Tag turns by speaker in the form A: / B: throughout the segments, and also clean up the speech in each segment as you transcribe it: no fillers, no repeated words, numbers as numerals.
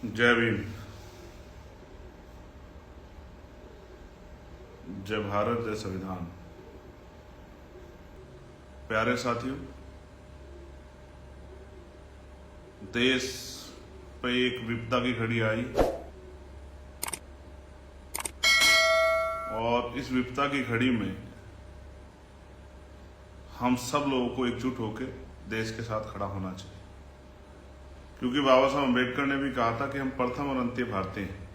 A: जय भीम। जय भारत, जय संविधान। प्यारे साथियों, देश पे एक विपदा की घड़ी आई और इस विपदा की घड़ी में हम सब लोगों को एकजुट होकर देश के साथ खड़ा होना चाहिए, क्योंकि बाबा साहब अम्बेडकर ने भी कहा था कि हम प्रथम और अंतिम भारतीय हैं।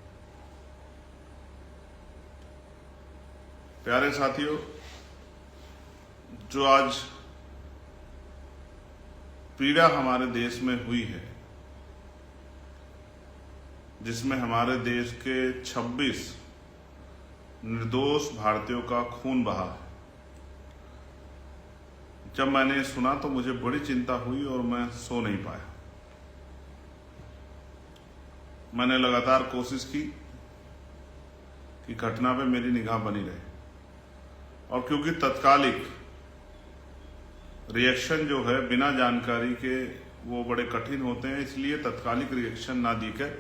A: प्यारे साथियों, जो आज पीड़ा हमारे देश में हुई है, जिसमें हमारे देश के 26 निर्दोष भारतीयों का खून बहा है, जब मैंने सुना तो मुझे बड़ी चिंता हुई और मैं सो नहीं पाया। मैंने लगातार कोशिश की कि घटना पे मेरी निगाह बनी रहे, और क्योंकि तत्कालिक रिएक्शन जो है बिना जानकारी के वो बड़े कठिन होते हैं, इसलिए तत्कालिक रिएक्शन ना देकर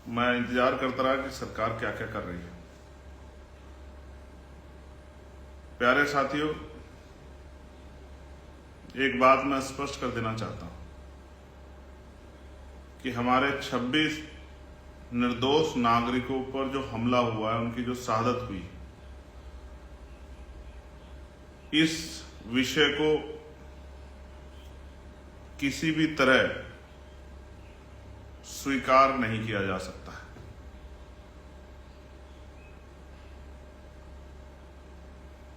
A: मैं इंतजार करता रहा कि सरकार क्या क्या कर रही है। प्यारे साथियों, एक बात मैं स्पष्ट कर देना चाहता हूं कि हमारे 26 निर्दोष नागरिकों पर जो हमला हुआ है, उनकी जो शहादत हुई, इस विषय को किसी भी तरह स्वीकार नहीं किया जा सकता है।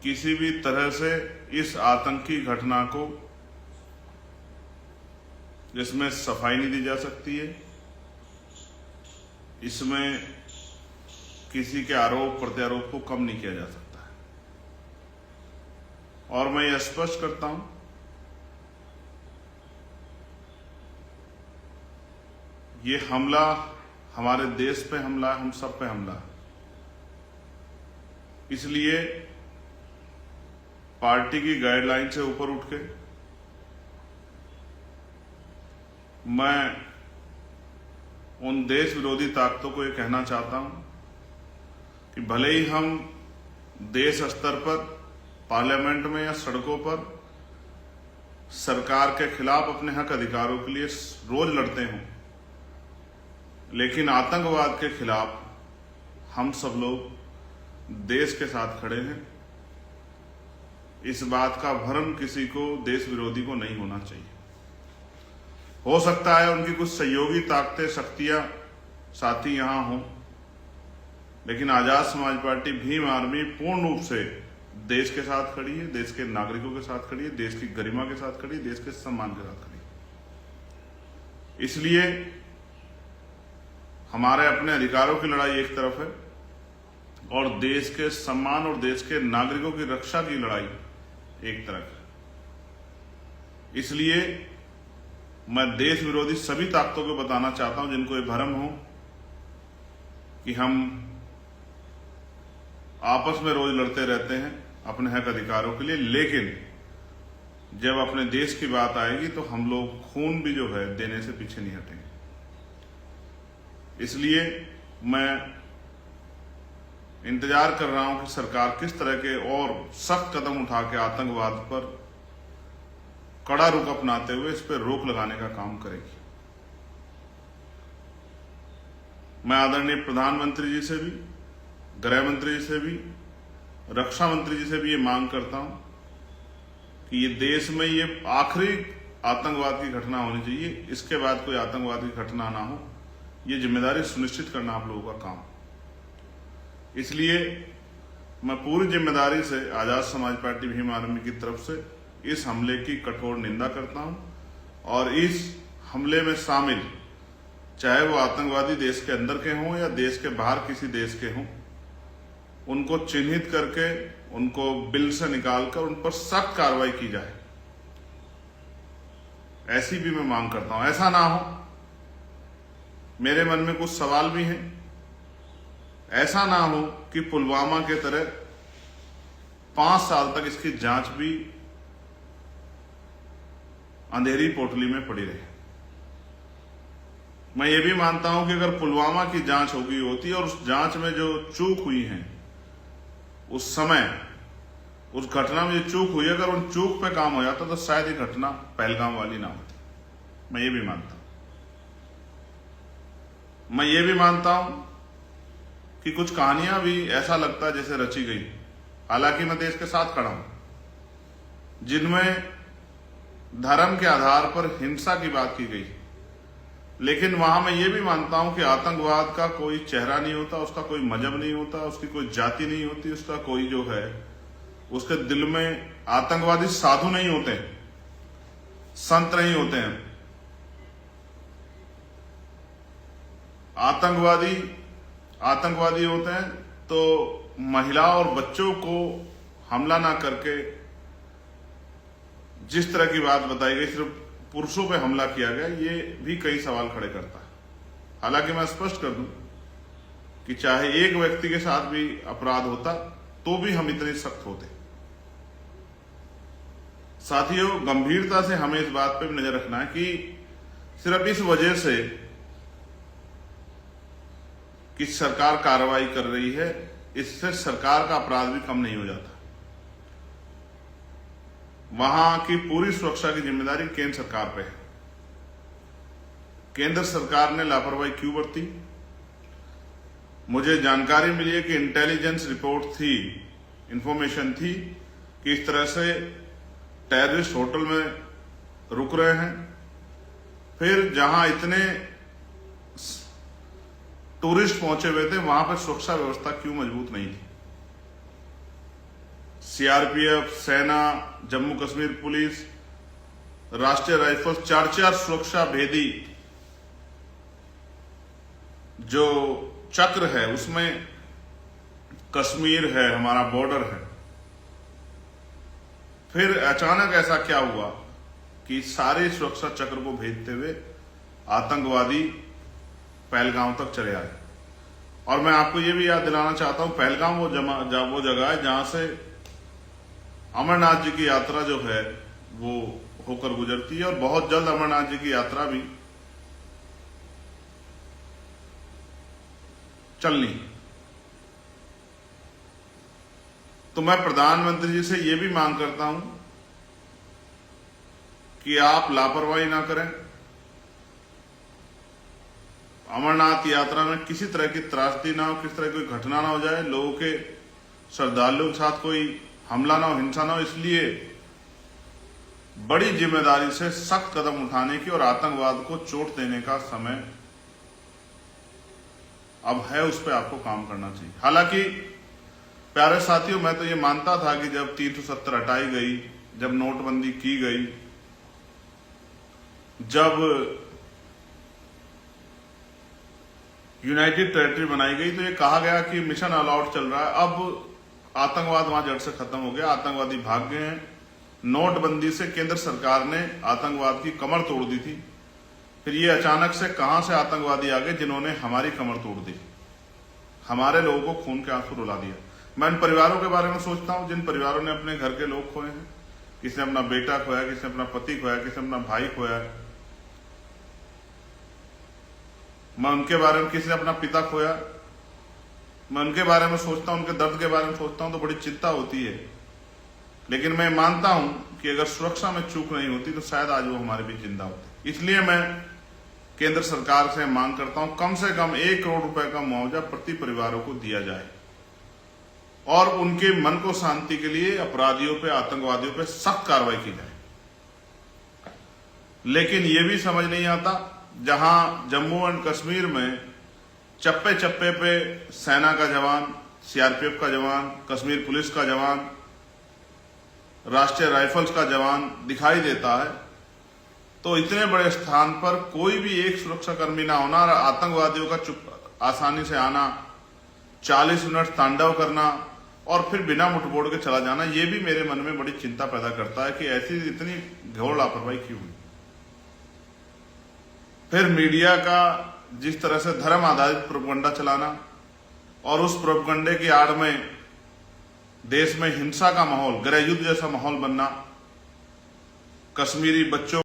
A: किसी भी तरह से इस आतंकी घटना को, जिसमें सफाई नहीं दी जा सकती है, इसमें किसी के आरोप प्रत्यारोप को कम नहीं किया जा सकता है। और मैं यह स्पष्ट करता हूं, ये हमला हमारे देश पे हमला है, हम सब पे हमला है। इसलिए पार्टी की गाइडलाइन से ऊपर उठ के मैं उन देश विरोधी ताकतों को ये कहना चाहता हूं कि भले ही हम देश स्तर पर, पार्लियामेंट में या सड़कों पर सरकार के खिलाफ अपने हक अधिकारों के लिए रोज लड़ते हों, लेकिन आतंकवाद के खिलाफ हम सब लोग देश के साथ खड़े हैं। इस बात का भ्रम किसी को, देश विरोधी को नहीं होना चाहिए। हो सकता है उनकी कुछ सहयोगी ताकतें, शक्तियां, साथी यहां हों, लेकिन आजाद समाज पार्टी, भीम आर्मी पूर्ण रूप से देश के साथ खड़ी है, देश के नागरिकों के साथ खड़ी है, देश की गरिमा के साथ खड़ी है, देश के सम्मान के साथ खड़ी है। इसलिए हमारे अपने अधिकारों की लड़ाई एक तरफ है और देश के सम्मान और देश के नागरिकों की रक्षा की लड़ाई एक तरफ है। इसलिए मैं देश विरोधी सभी ताकतों को बताना चाहता हूं, जिनको ये भ्रम हो कि हम आपस में रोज लड़ते रहते हैं अपने हक अधिकारों के लिए, लेकिन जब अपने देश की बात आएगी तो हम लोग खून भी जो है देने से पीछे नहीं हटेंगे। इसलिए मैं इंतजार कर रहा हूं कि सरकार किस तरह के और सख्त कदम उठा के आतंकवाद पर कड़ा रुख अपनाते हुए इस पर रोक लगाने का काम करेगी। मैं आदरणीय प्रधानमंत्री जी से भी, गृह मंत्री जी से भी, रक्षा मंत्री जी से भी ये मांग करता हूं कि ये देश में ये आखिरी आतंकवाद की घटना होनी चाहिए, इसके बाद कोई आतंकवाद की घटना ना हो। ये जिम्मेदारी सुनिश्चित करना आप लोगों का काम। इसलिए मैं पूरी जिम्मेदारी से आजाद समाज पार्टी, भीम आर्मी की तरफ से इस हमले की कठोर निंदा करता हूं, और इस हमले में शामिल, चाहे वो आतंकवादी देश के अंदर के हों या देश के बाहर किसी देश के हों, उनको चिन्हित करके, उनको बिल से निकालकर उन पर सख्त कार्रवाई की जाए, ऐसी भी मैं मांग करता हूं। ऐसा ना हो, मेरे मन में कुछ सवाल भी हैं, ऐसा ना हो कि पुलवामा के तरह 5 साल तक इसकी जांच भी अंधेरी पोटली में पड़ी रहे। मैं ये भी मानता हूं कि अगर पुलवामा की जांच होगी होती और उस जांच में जो चूक हुई है उस समय, उस घटना में जो चूक हुई, अगर उन चूक पे काम हो जाता तो शायद ये घटना पहलगाम वाली ना होती। मैं ये भी मानता हूं। मैं ये भी मानता हूं कि कुछ कहानियां भी ऐसा लगता है जैसे रची गई, हालांकि मैं देश के साथ खड़ा हूं, जिनमें धर्म के आधार पर हिंसा की बात की गई, लेकिन वहां मैं ये भी मानता हूं कि आतंकवाद का कोई चेहरा नहीं होता, उसका कोई मजहब नहीं होता, उसकी कोई जाति नहीं होती, उसका कोई जो है उसके दिल में आतंकवादी साधु नहीं होते, संत नहीं होते हैं। आतंकवादी होते हैं तो महिला और बच्चों को हमला ना करके, जिस तरह की बात बताई गई सिर्फ पुरुषों पे हमला किया गया, ये भी कई सवाल खड़े करता है। हालांकि मैं स्पष्ट कर दूं कि चाहे एक व्यक्ति के साथ भी अपराध होता तो भी हम इतने सख्त होते। साथियों, गंभीरता से हमें इस बात पे भी नजर रखना है कि सिर्फ इस वजह से कि सरकार कार्रवाई कर रही है, इससे सरकार का अपराध भी कम नहीं हो जाता। वहां की पूरी सुरक्षा की जिम्मेदारी केंद्र सरकार पे है। केंद्र सरकार ने लापरवाही क्यों बरती? मुझे जानकारी मिली है कि इंटेलिजेंस रिपोर्ट थी, इंफॉर्मेशन थी कि इस तरह से टेररिस्ट होटल में रुक रहे हैं। फिर जहां इतने टूरिस्ट पहुंचे हुए थे, वहां पर सुरक्षा व्यवस्था क्यों मजबूत नहीं थी? सीआरपीएफ, सेना, जम्मू कश्मीर पुलिस, राष्ट्रीय राइफल्स, 4 सुरक्षा भेदी जो चक्र है, उसमें कश्मीर है, हमारा बॉर्डर है। फिर अचानक ऐसा क्या हुआ कि सारे सुरक्षा चक्र को भेजते हुए आतंकवादी पहलगाम तक चले आए। और मैं आपको यह भी याद दिलाना चाहता हूं, पहलगाम वो जगह है जहां से अमरनाथ जी की यात्रा जो है वो होकर गुजरती है, और बहुत जल्द अमरनाथ जी की यात्रा भी चलनी। तो मैं प्रधानमंत्री जी से यह भी मांग करता हूं कि आप लापरवाही ना करें। अमरनाथ यात्रा में किसी तरह की त्रासदी ना हो, किसी तरह की कोई घटना ना हो जाए, लोगों के, श्रद्धालुओं के साथ कोई हमला ना हो, हिंसा ना हो। इसलिए बड़ी जिम्मेदारी से सख्त कदम उठाने की और आतंकवाद को चोट देने का समय अब है, उस पर आपको काम करना चाहिए। हालांकि प्यारे साथियों, मैं तो ये मानता था कि जब 370 हटाई गई, जब नोटबंदी की गई, जब यूनाइटेड टेरिटरी बनाई गई, तो ये कहा गया कि मिशन ऑल आउट चल रहा है, अब आतंकवाद वहां जड़ से खत्म हो गया, आतंकवादी भाग गए हैं। नोटबंदी से केंद्र सरकार ने आतंकवाद की कमर तोड़ दी थी। फिर ये अचानक से कहां से आतंकवादी आ गए जिन्होंने हमारी कमर तोड़ दी, हमारे लोगों को खून के आंसू रुला दिया। मैं इन परिवारों के बारे में सोचता हूं जिन परिवारों ने अपने घर के लोग खोए हैं। किसी ने अपना बेटा खोया, किसी ने अपना पति खोया, किसी ने अपना भाई खोया। मैं उनके बारे में, किसी ने अपना पिता खोया, मैं उनके बारे में सोचता हूं, उनके दर्द के बारे में सोचता हूं तो बड़ी चिंता होती है। लेकिन मैं मानता हूं कि अगर सुरक्षा में चूक नहीं होती तो शायद आज वो हमारे बीच जिंदा होते। इसलिए मैं केंद्र सरकार से मांग करता हूं, कम से कम 1 करोड़ रुपए का मुआवजा प्रति परिवारों को दिया जाए और उनके मन को शांति के लिए अपराधियों पे, आतंकवादियों पे सख्त कार्रवाई की जाए। लेकिन यह भी समझ नहीं आता, जहां जम्मू एंड कश्मीर में चप्पे चप्पे पे सेना का जवान, सीआरपीएफ का जवान, कश्मीर पुलिस का जवान, राष्ट्रीय राइफल्स का जवान दिखाई देता है, तो इतने बड़े स्थान पर कोई भी एक सुरक्षाकर्मी ना होना और आतंकवादियों का चुप आसानी से आना, 40 मिनट तांडव करना और फिर बिना मुठभेड़ के चला जाना, यह भी मेरे मन में बड़ी चिंता पैदा करता है कि ऐसी इतनी घोर लापरवाही क्यों हुई। फिर मीडिया का जिस तरह से धर्म आधारित प्रोपगंडा चलाना और उस प्रोपगंडे की आड़ में देश में हिंसा का माहौल, गृह युद्ध जैसा माहौल बनना, कश्मीरी बच्चों